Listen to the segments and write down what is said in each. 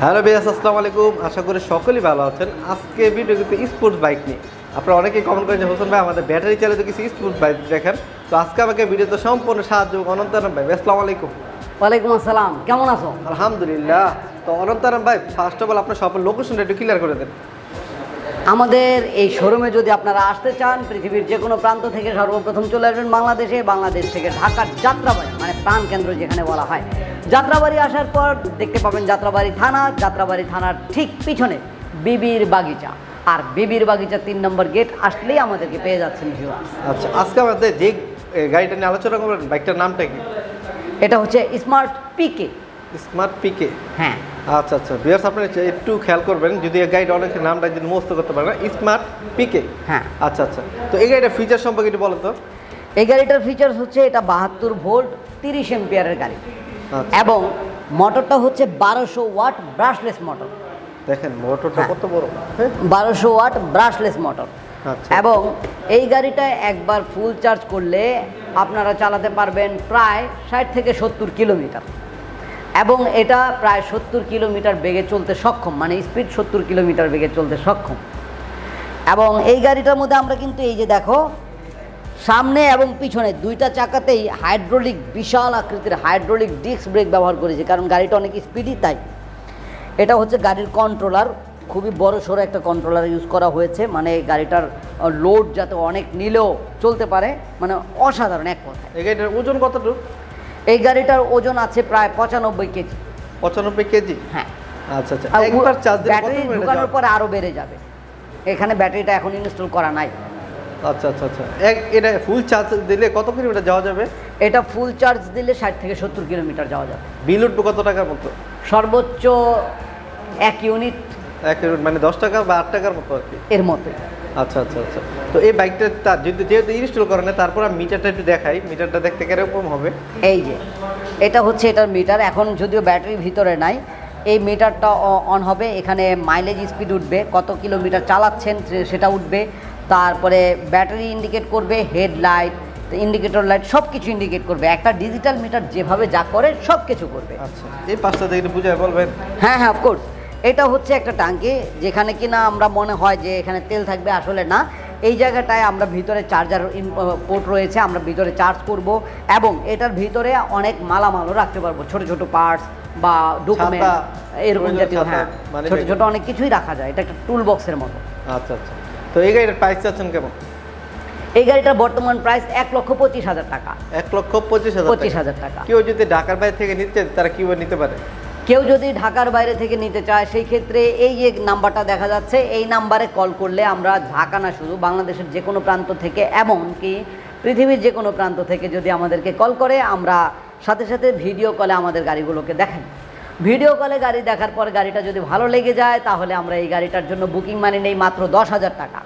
Hello ভাইয়া, আসসালামু আলাইকুম। আশা করি সকলেই ভালো আছেন। আজকে ভিডিও কিন্তু স্পোর্টস বাইক নিয়ে। আপনারা অনেকেই কমেন্ট করেন যে হোসেন ভাই আমাদের ব্যাটারি চালিত কিছু স্পোর্টস বাইক দেখেন। তো আজকে আমাকে ভিডিওতে সম্পূর্ণ সাহায্য অনন্তরাম ভাই। আসসালামু আলাইকুম। ওয়ালাইকুম আসসালাম, কেমন আছো? আলহামদুলিল্লাহ। তো অনন্তরাম ভাই, ফার্স্ট অফ অল আপনার সব লোকেশনটা একটু ক্লিয়ার করে দেন। আমাদের এই শোরুমে যদি আপনারা আসতে চান, পৃথিবীর যে কোনো প্রান্ত থেকে সর্বপ্রথম চলে আসবেন বাংলাদেশ থেকে ঢাকার যাত্রাবাড়ি, মানে প্রাণ কেন্দ্র যেখানে বলা হয়। যাত্রাবাড়ি আসার পর দেখতে পাবেন যাত্রাবাড়ি থানার ঠিক পিছনে বিবির বাগিচা, আর বিবির বাগিচা 3 নম্বর গেট আসলেই আমাদেরকে পেয়ে যাচ্ছেন ভিউয়ার্স। আচ্ছা, আজকে আমাদের যে গাড়িটা নিয়ে আলোচনা করবেন, বাইকটার নামটা কি? এটা হচ্ছে স্মার্ট পিকে। স্মার্ট পিকে, হ্যাঁ। আচ্ছা আচ্ছা ভিউয়ার্স, আপনারা একটু খেয়াল করবেন, যদি এই গাড়িটা অনেকের নামটা যদি মুখস্থ করতে পারেন না, স্মার্ট পিকে। হ্যাঁ, আচ্ছা আচ্ছা। তো এই গাড়িটার ফিচার সম্পর্কে একটু বলেন তো। এই গাড়িটার ফিচার্স হচ্ছে এটা 72 ভোল্ট 30 এম্পিয়ারের গাড়ি, এবং মোটরটা হচ্ছে 1200 ওয়াট ব্রাশলেস মোটর। দেখেন মোটরটা কত বড়, 1200 ওয়াট ব্রাশলেস মোটর। এবং এই গাড়িটা একবার ফুল চার্জ করলে আপনারা চালাতে পারবেন প্রায় 60 থেকে 70 কিলোমিটার, এবং এটা প্রায় 70 কিলোমিটার বেগে চলতে সক্ষম, মানে স্পিড 70 কিলোমিটার বেগে চলতে সক্ষম। এবং এই গাড়িটার মধ্যে আমরা কিন্তু এই যে দেখো, সামনে এবং পিছনে দুইটা চাকাতেই হাইড্রোলিক, বিশাল আকৃতির হাইড্রোলিক ডিস্ক ব্রেক ব্যবহার করেছি, কারণ গাড়িটা অনেক স্পিডি। তাই এটা হচ্ছে গাড়ির কন্ট্রোলার, খুবই বড় সড়ো একটা কন্ট্রোলার ইউজ করা হয়েছে, মানে গাড়িটার লোড যাতে অনেক নিলেও চলতে পারে, মানে অসাধারণ এক কথায়। এই গাড়িটার ওজন কতটুকু? এই গাড়িটার ওজন আছে প্রায় 95 কেজি। 95 কেজি? হ্যাঁ। আচ্ছা আচ্ছা। একবার চার্জ দিলে ব্যাটারি ঢোকানোর পরে আরও বেড়ে যাবে। এখানে ব্যাটারিটা এখন ইনস্টল করা নাই। আচ্ছা আচ্ছা আচ্ছা। এটা ফুল চার্জ দিলে কত কিলোমিটার যাওয়া যাবে? এটা ফুল চার্জ দিলে 60 থেকে 70 কিলোমিটার যাওয়া যাবে। বিল উঠবে কত টাকার মতো? সর্বোচ্চ 1 ইউনিট। 1 ইউনিট মানে 10 টাকা বা 8 টাকার মতো আর কি, এর মতোই। আচ্ছা আচ্ছা আচ্ছা। তো এই বাইকটা যেহেতু ইনস্টল করেন, তারপর আমি মিটারটা একটু দেখাই, মিটারটা দেখতে কিরকম হবে। এই যে এটা হচ্ছে এটার মিটার, এখন যদিও ব্যাটারি ভিতরে নাই। এই মিটারটা অন হবে, এখানে মাইলেজ, স্পিড উঠবে, কত কিলোমিটার চালাচ্ছেন সেটা উঠবে, তারপরে ব্যাটারি ইন্ডিকেট করবে, হেডলাইট, ইন্ডিকেটর লাইট সব কিছু ইন্ডিকেট করবে। একটা ডিজিটাল মিটার যেভাবে যা করে সব কিছু করবে। আচ্ছা, এই পাঁচটা থেকে একটু বুঝায় বলবেন। হ্যাঁ হ্যাঁ, অফকোর্স। এটা হচ্ছে একটা ট্যাঙ্কি, যেখানে কিনা আমরা মনে হয় যে এখানে তেল থাকবে, আসলে না। এই জায়গাটায় আমরা ভিতরে চার্জার পোর্ট রয়েছে, আমরা ভিতরে চার্জ করব, এবং এটার ভিতরে অনেক মালামালও রাখতে পারবো, ছোট ছোট পার্টস বা ডকুমেন্ট এরকম জাতীয়। হ্যাঁ, ছোট ছোট অনেক কিছুই রাখা যায়, এটা একটা টুল বক্সের মতো। আচ্ছা আচ্ছা। তো এই গাড়িটার প্রাইস চাচ্ছেন কেমন? এই গাড়িটার বর্তমান প্রাইস 1,25,000 টাকা। 1,25,000 টাকা। কেউ যদি ঢাকার বাইরে থেকে নিতে, তারা কিভাবে নিতে পারে? কেউ যদি ঢাকার বাইরে থেকে নিতে চায়, সেই ক্ষেত্রে এই যে নাম্বারটা দেখা যাচ্ছে, এই নাম্বারে কল করলে আমরা ঢাকা না, শুধু বাংলাদেশের যে কোনো প্রান্ত থেকে, এমনকি পৃথিবীর যে কোনো প্রান্ত থেকে যদি আমাদেরকে কল করে, আমরা সাথে সাথে ভিডিও কলে আমাদের গাড়িগুলোকে দেখাই। ভিডিও কলে গাড়ি দেখার পরে গাড়িটা যদি ভালো লেগে যায়, তাহলে আমরা এই গাড়িটার জন্য বুকিং মানি নেই মাত্র 10,000 টাকা।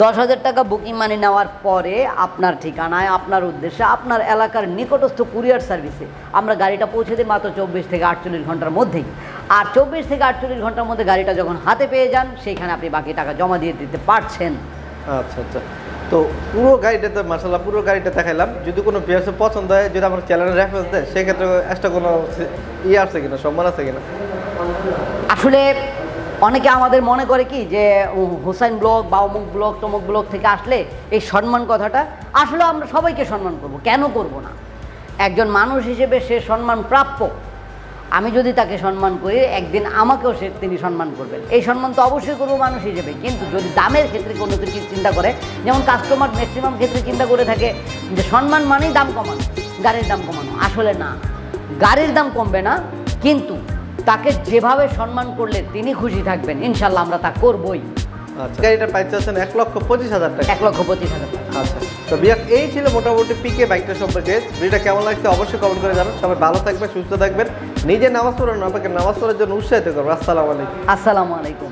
10,000 টাকা বুকিং মানি নেওয়ার পরে আপনার ঠিকানায়, আপনার উদ্দেশ্যে, আপনার এলাকার নিকটস্থ কুরিয়ার সার্ভিসে আমরা গাড়িটা পৌঁছে দিই মাত্র 24 থেকে 48 ঘন্টার মধ্যেই। আর 24 থেকে 48 ঘন্টার মধ্যে গাড়িটা যখন হাতে পেয়ে যান, সেইখানে আপনি বাকি টাকা জমা দিয়ে দিতে পারছেন। আচ্ছা আচ্ছা। তো পুরো গাড়িটা তো মাশাআল্লাহ, পুরো গাড়িটা দেখাইলাম। যদি কোনো ভিউয়ার্সের পছন্দ হয়, যদি আমার চ্যানেলের রেফারেন্স দেয়, সেক্ষেত্রে এক্সট্রা কোনো আছে কিনা, সম্মান আছে কিনা? আসলে অনেকে আমাদের মনে করে কি যে হোসাইন ব্লগ বা অমুক ব্লগ তমুক ব্লগ থেকে আসলে এই সম্মান কথাটা, আসলে আমরা সবাইকে সম্মান করব, কেন করব না? একজন মানুষ হিসেবে সে সম্মান প্রাপ্য। আমি যদি তাকে সম্মান করি, একদিন আমাকেও তিনি সম্মান করবেন। এই সম্মান তো অবশ্যই করবো মানুষ হিসেবে, কিন্তু যদি দামের ক্ষেত্রে কোনো কিছু চিন্তা করে, যেমন কাস্টমার ম্যাক্সিমাম ক্ষেত্রে চিন্তা করে থাকে যে সম্মান মানেই দাম কমানো, গাড়ির দাম কমানো। আসলে না, গাড়ির দাম কমবে না, কিন্তু তাকে যেভাবে সম্মান করলে তিনি খুশি থাকবেন, ইনশাল্লাহ আমরা তা করবই। আচ্ছা, গাড়িটার প্রাইস চাচ্ছেন 1,25,000 টাকা। 1,25,000 টাকা। আচ্ছা, তো এই ছিল মোটামুটি পিকে বাইকটা সম্পর্কে। ভিডিওটা কেমন লাগছে অবশ্যই কমেন্ট করে জানান। সবাই ভালো থাকবেন, সুস্থ থাকবেন, নিজে নামাজ পড়ুন, আপনাকে নামাজ পড়ার জন্য উৎসাহিত করবো। আসসালামু আলাইকুম। আসসালামু আলাইকুম।